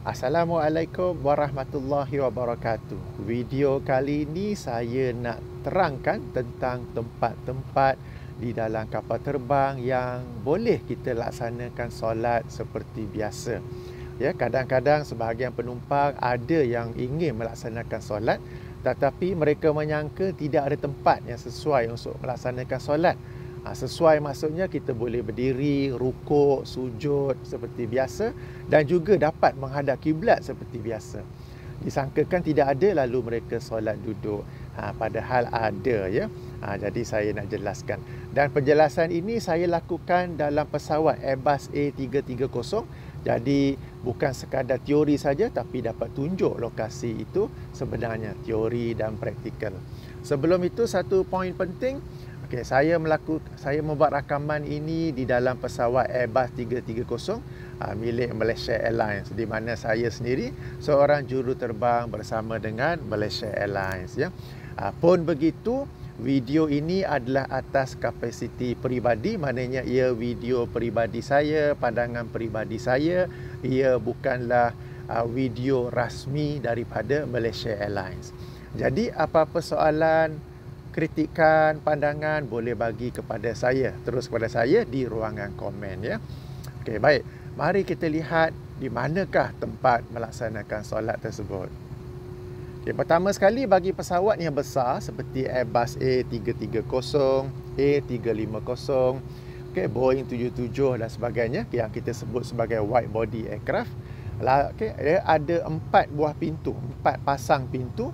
Assalamualaikum warahmatullahi wabarakatuh. Video kali ini saya nak terangkan tentang tempat-tempat di dalam kapal terbang yang boleh kita laksanakan solat seperti biasa. Ya, kadang-kadang sebahagian penumpang ada yang ingin melaksanakan solat tetapi mereka menyangka tidak ada tempat yang sesuai untuk melaksanakan solat. Sesuai maksudnya kita boleh berdiri, rukuk, sujud seperti biasa dan juga dapat menghadap kiblat seperti biasa. Disangkakan tidak ada lalu mereka solat duduk. Padahal ada ya. Jadi saya nak jelaskan. Dan penjelasan ini saya lakukan dalam pesawat Airbus A330. Jadi bukan sekadar teori saja tapi dapat tunjuk lokasi itu sebenarnya teori dan praktikal. Sebelum itu satu poin penting. Okay, saya membuat rakaman ini di dalam pesawat Airbus 330 milik Malaysia Airlines, di mana saya sendiri seorang juruterbang bersama dengan Malaysia Airlines ya. Pun begitu, video ini adalah atas kapasiti peribadi, maknanya ia video peribadi saya, pandangan peribadi saya, ia bukanlah video rasmi daripada Malaysia Airlines. Jadi apa-apa soalan, kritikan, pandangan boleh bagi kepada saya, terus kepada saya di ruangan komen ya. Okey, baik. Mari kita lihat di manakah tempat melaksanakan solat tersebut. Okey, pertama sekali bagi pesawat yang besar seperti Airbus A330, A350, okey, Boeing 77 dan sebagainya yang kita sebut sebagai wide body aircraft. Okey, dia ada 4 buah pintu, 4 pasang pintu.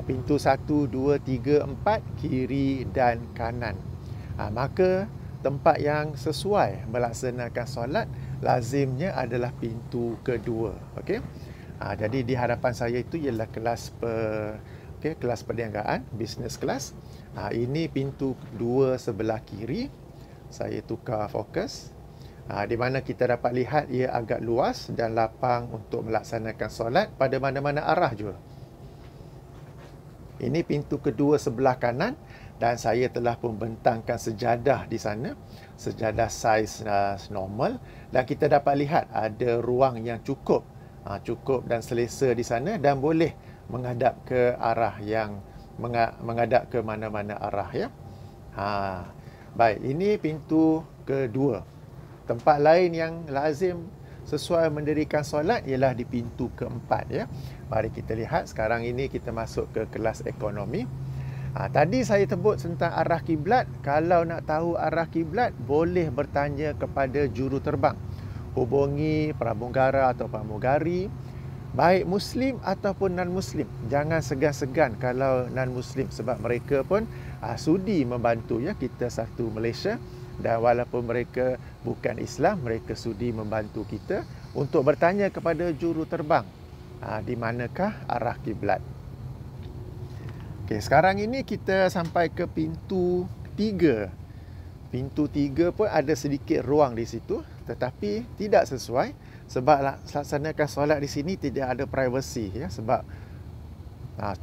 Pintu 1, 2, 3, 4 kiri dan kanan. Maka tempat yang sesuai melaksanakan solat lazimnya adalah pintu kedua. Okey. Jadi di hadapan saya itu ialah kelas perniagaan, business class. Ini pintu 2 sebelah kiri. Saya tukar fokus. Di mana kita dapat lihat ia agak luas dan lapang untuk melaksanakan solat pada mana-mana arah juga. Ini pintu kedua sebelah kanan dan saya telah membentangkan sejadah di sana. Sejadah saiz normal dan kita dapat lihat ada ruang yang cukup dan selesa di sana dan boleh menghadap ke arah yang menghadap ke mana-mana arah ya. Baik, ini pintu kedua. Tempat lain yang lazim sesuai mendirikan solat ialah di pintu keempat ya. Mari kita lihat sekarang ini kita masuk ke kelas ekonomi. Tadi saya sebut tentang arah kiblat. Kalau nak tahu arah kiblat boleh bertanya kepada juruterbang. Hubungi pramugara atau pramugari baik muslim ataupun non muslim. Jangan segan-segan kalau non muslim sebab mereka pun sudi membantu ya, kita satu Malaysia. Dan walaupun mereka bukan Islam, mereka sudi membantu kita untuk bertanya kepada juruterbang di manakah arah kiblat. Okey, sekarang ini kita sampai ke pintu 3. Pintu 3 pun ada sedikit ruang di situ tetapi tidak sesuai sebab laksanakan solat di sini tidak ada privacy ya, sebab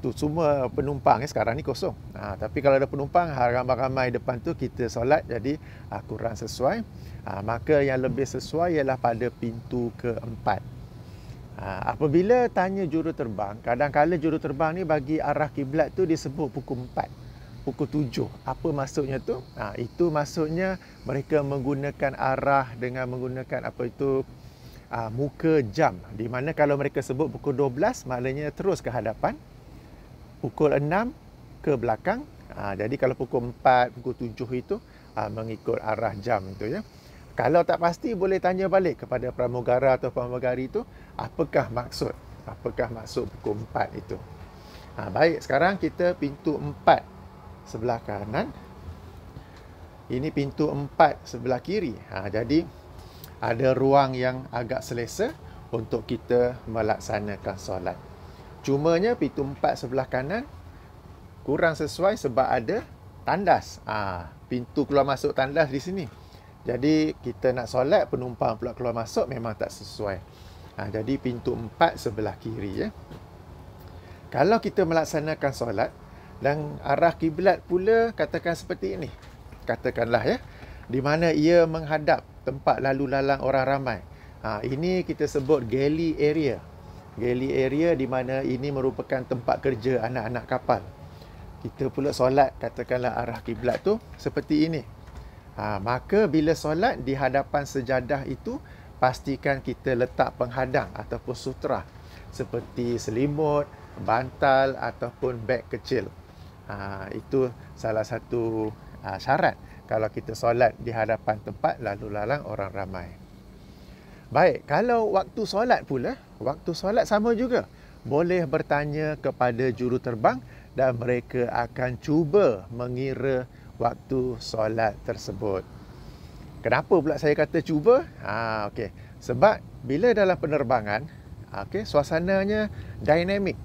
tu semua penumpang sekarang ni kosong. Tapi kalau ada penumpang ramai-ramai depan tu kita solat, jadi kurang sesuai. Maka yang lebih sesuai ialah pada pintu keempat. Apabila tanya juruterbang, kadang-kadang juruterbang ni bagi arah kiblat tu disebut pukul 4, pukul 7. Apa maksudnya tu? Itu maksudnya mereka menggunakan arah dengan menggunakan muka jam. Di mana kalau mereka sebut pukul 12 maknanya terus ke hadapan. Pukul 6 ke belakang. Jadi kalau pukul 4, pukul 7 itu mengikut arah jam itu ya. Kalau tak pasti boleh tanya balik kepada pramugara atau pramugari itu apakah maksud pukul 4 itu. Baik, sekarang kita pintu 4 sebelah kanan. Ini pintu 4 sebelah kiri. Jadi ada ruang yang agak selesa untuk kita melaksanakan solat. Cumanya pintu 4 sebelah kanan kurang sesuai sebab ada tandas. Pintu keluar masuk tandas di sini. Jadi kita nak solat, penumpang pula keluar masuk memang tak sesuai. Jadi pintu 4 sebelah kiri ya. Kalau kita melaksanakan solat dan arah kiblat pula katakan seperti ini. Katakanlah ya, di mana ia menghadap tempat lalu lalang orang ramai. Ini kita sebut galley area. Galley area di mana ini merupakan tempat kerja anak-anak kapal. Kita pula solat, katakanlah arah kiblat tu seperti ini. Maka bila solat di hadapan sejadah itu, pastikan kita letak penghadang ataupun sutera seperti selimut, bantal ataupun beg kecil. Itu salah satu syarat kalau kita solat di hadapan tempat lalu lalang orang ramai. Baik, kalau waktu solat pula, waktu solat sama juga. Boleh bertanya kepada juruterbang dan mereka akan cuba mengira waktu solat tersebut. Kenapa pula saya kata cuba? Okey. Sebab bila dalam penerbangan, suasananya dinamik.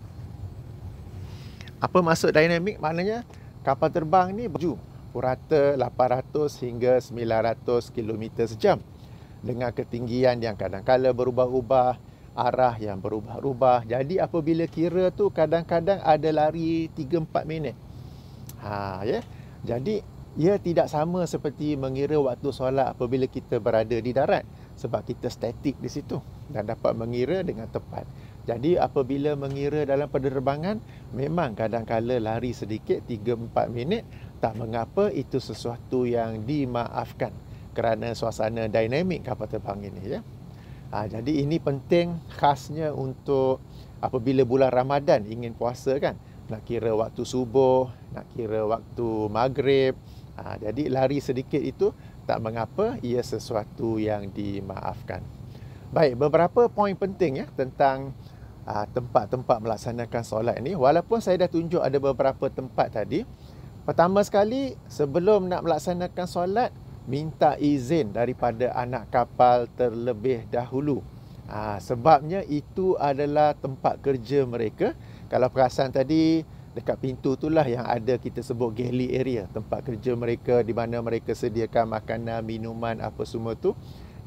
Apa maksud dinamik? Maknanya kapal terbang ni berlaju purata 800 hingga 900 km sejam dengan ketinggian yang kadang-kala berubah-ubah, arah yang berubah-ubah. Jadi apabila kira tu kadang-kadang ada lari 3-4 minit. Jadi ia tidak sama seperti mengira waktu solat apabila kita berada di darat, sebab kita statik di situ dan dapat mengira dengan tepat. Jadi apabila mengira dalam penerbangan, memang kadang-kala lari sedikit 3-4 minit, tak mengapa, itu sesuatu yang dimaafkan kerana suasana dinamik kapal terbang ini, ya. Jadi ini penting khasnya untuk apabila bulan Ramadan ingin puasa kan, nak kira waktu subuh, nak kira waktu maghrib. Jadi lari sedikit itu tak mengapa, ia sesuatu yang dimaafkan. Baik, beberapa poin penting ya tentang tempat-tempat melaksanakan solat ini. Walaupun saya dah tunjuk ada beberapa tempat tadi. Pertama sekali, sebelum nak melaksanakan solat, minta izin daripada anak kapal terlebih dahulu. Sebabnya itu adalah tempat kerja mereka. Kalau perasan tadi, dekat pintu itulah yang ada kita sebut galley area, tempat kerja mereka di mana mereka sediakan makanan, minuman, apa semua tu.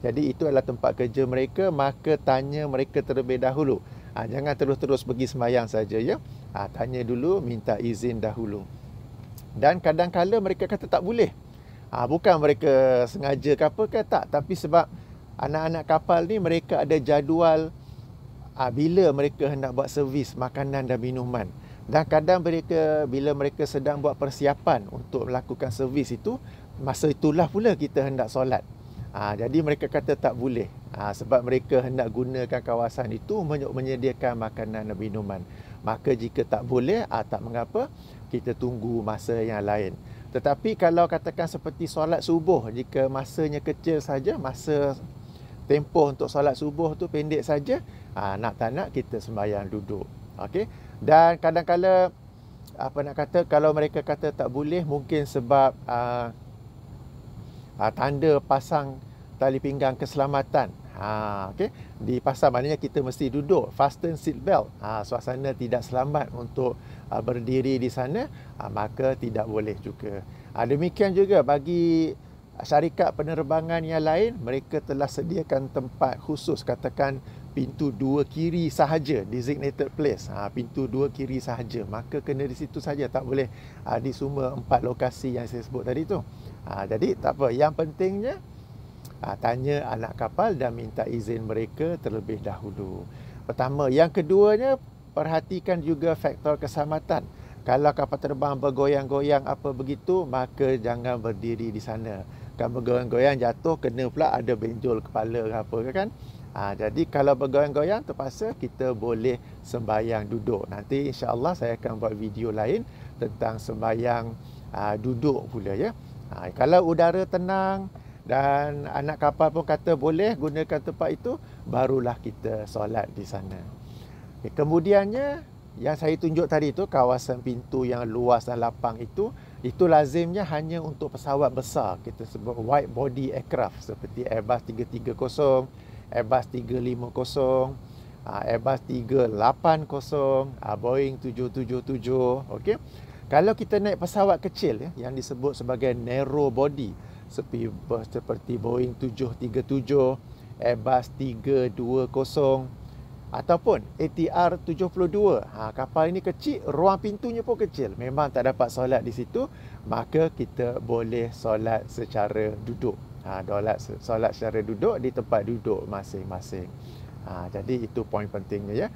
Jadi itu adalah tempat kerja mereka, maka tanya mereka terlebih dahulu. Jangan terus-terus pergi sembahyang saja, ya. Tanya dulu, minta izin dahulu. Dan kadang-kala mereka kata tak boleh. Bukan mereka sengaja ke apa ke, tak. Tapi sebab anak-anak kapal ni mereka ada jadual bila mereka hendak buat servis makanan dan minuman. Dan kadang mereka, bila mereka sedang buat persiapan untuk melakukan servis itu, masa itulah pula kita hendak solat. Jadi mereka kata tak boleh. Sebab mereka hendak gunakan kawasan itu menyediakan makanan dan minuman. Maka jika tak boleh, tak mengapa, kita tunggu masa yang lain. Tetapi kalau katakan seperti solat subuh, jika masanya kecil saja, masa tempoh untuk solat subuh tu pendek saja, nak tak nak kita sembahyang duduk. Okey. Dan kadang-kala kalau mereka kata tak boleh, mungkin sebab tanda pasang tali pinggang keselamatan. Okay. Dipasang, maknanya kita mesti duduk, fasten seat belt. Suasana tidak selamat untuk berdiri di sana, maka tidak boleh juga. Demikian juga bagi syarikat penerbangan yang lain, mereka telah sediakan tempat khusus, katakan pintu dua kiri sahaja, designated place. Pintu dua kiri sahaja, maka kena di situ saja, tak boleh di semua 4 lokasi yang saya sebut tadi tu. Jadi tak apa, yang pentingnya tanya anak kapal dan minta izin mereka terlebih dahulu. Pertama. Yang keduanya, perhatikan juga faktor keselamatan. Kalau kapal terbang bergoyang-goyang apa begitu, maka jangan berdiri di sana. Kalau bergoyang-goyang jatuh, kena pula ada benjol kepala ke apa kan. Jadi kalau bergoyang-goyang, terpaksa kita boleh sembahyang duduk. Nanti insya-Allah saya akan buat video lain tentang sembahyang duduk pula, ya. Kalau udara tenang dan anak kapal pun kata boleh gunakan tempat itu, barulah kita solat di sana. Kemudiannya, yang saya tunjuk tadi itu, kawasan pintu yang luas dan lapang itu lazimnya hanya untuk pesawat besar. Kita sebut wide body aircraft seperti Airbus 330, Airbus 350, Airbus 380, Boeing 777. Okey. Kalau kita naik pesawat kecil, yang disebut sebagai narrow body, seperti Boeing 737, Airbus 320 ataupun ATR 72. Kapal ini kecil, ruang pintunya pun kecil, memang tak dapat solat di situ, maka kita boleh solat secara duduk. Solat secara duduk di tempat duduk masing-masing. Jadi itu poin pentingnya ya.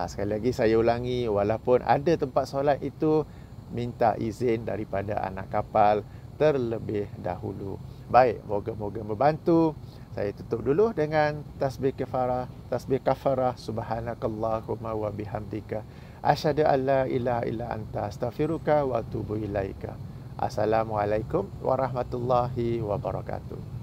Sekali lagi saya ulangi, walaupun ada tempat solat itu, minta izin daripada anak kapal terlebih dahulu. Baik, moga-moga membantu. Saya tutup dulu dengan tasbih kafarah. Tasbih kafarah, subhanakallahumma wa bihamdika asyhadu an la ilaha illa anta astaghfiruka wa atubu ilaika. Assalamualaikum warahmatullahi wabarakatuh.